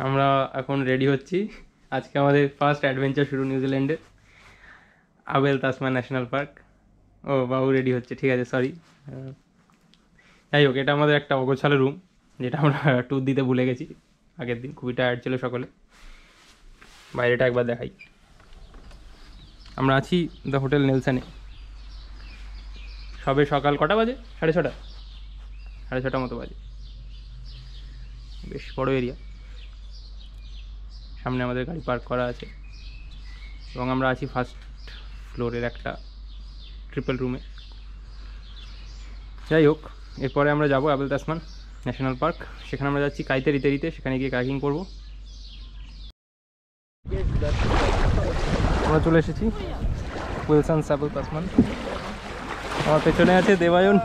আমরা এখন রেডি হচ্ছি। আজকে আমাদের ফার্স্ট অ্যাডভেঞ্চার শুরু নিউজিল্যান্ডে, আবেল তাসমান ন্যাশনাল পার্ক। ও বাবু রেডি হচ্ছে, ঠিক আছে, সরি। যাই হোক, এটা আমাদের একটা অগোছালো রুম, যেটা আমরা ট্যুর দিতে ভুলে গেছি আগের দিন। খুবই টায়ার্ড ছিল সকলে। বাইরেটা একবার দেখাই। আমরা আছি দ্য হোটেল নেলসনে। সবে সকাল কটা বাজে? 6:30, 6:30 মতো বাজে। বেশ বড় এরিয়া। সামনে আমাদের গাড়ি পার্ক করা আছে এবং আমরা আছি ফার্স্ট ফ্লোরের একটা ট্রিপল রুমে। যাই হোক, এরপরে আমরা যাব আবেল তাসমান ন্যাশনাল পার্ক। সেখানে আমরা যাচ্ছি কাইতেরিতে, সেখানে গিয়ে কাইকিং করব। আমরা চলে এসেছি উইলসন আবেল তাসমান। আমার পেছনে আছে দেবায়ন।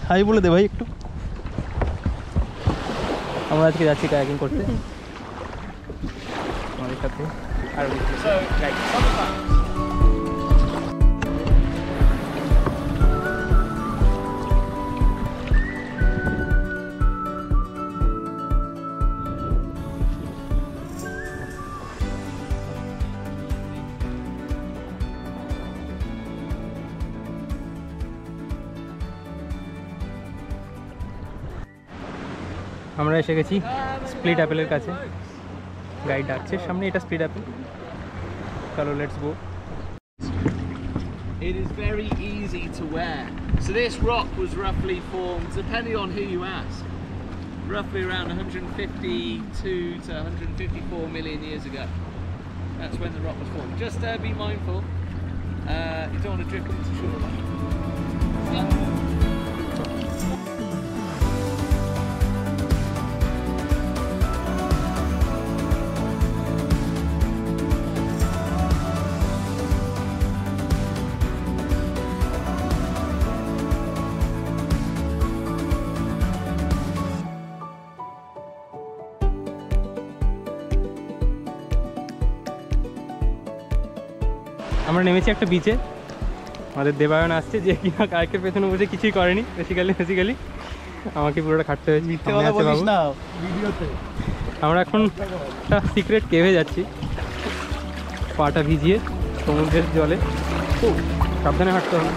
হাই বলে দে ভাই একটু। আমরা আজকে যাচ্ছি কাইকিং করতে আমাদের সাথে। আর আমরা এসে গেছি স্প্লিট অ্যাপেলের কাছে। গাইড ডাকছে সামনে, এটা স্প্লিট অ্যাপেল। চলো, let's go. It is very easy to wear. So this rock was roughly formed, depending on who you ask, roughly around 152 to 154 million years ago. That's when the rock was formed. Just be mindful, you don't want to drift into shore. আমরা নেমেছি একটা বিচে। আমাদের দেবায়ন আসছে, যে কিনা কায়কের পেছনে বসে কিছুই করেনি। বেসিক্যালি আমাকে পুরোটা খাটতে হয়েছে। আমরা এখন একটা সিক্রেট কেভে যাচ্ছি, পাটা ভিজিয়ে সমুদ্রের জলে। সাবধানে হাঁটতে হবে।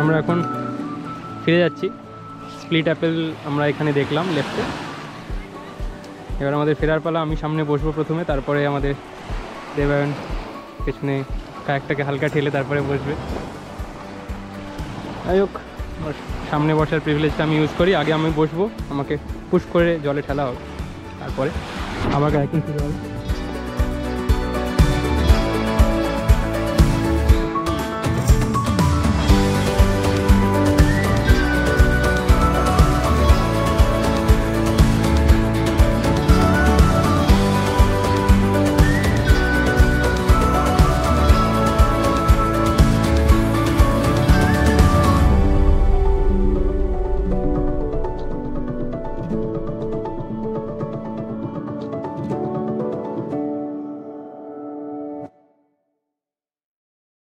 আমরা এখন ফিরে যাচ্ছি। স্প্লিট অ্যাপেল আমরা এখানে দেখলাম লেফটে। এবার আমাদের ফেরার পালা। আমি সামনে বসবো প্রথমে, তারপরে আমাদের দেবায়ন পেছনে কায়াকটাকে হালকা ঠেলে তারপরে বসবে। যাই হোক, সামনে বসার প্রিভিলেজটা আমি ইউজ করি। আগে আমি বসবো, আমাকে পুশ করে জলে ঠেলা হবে, তারপরে আবার কায়াকিং শুরু হবে।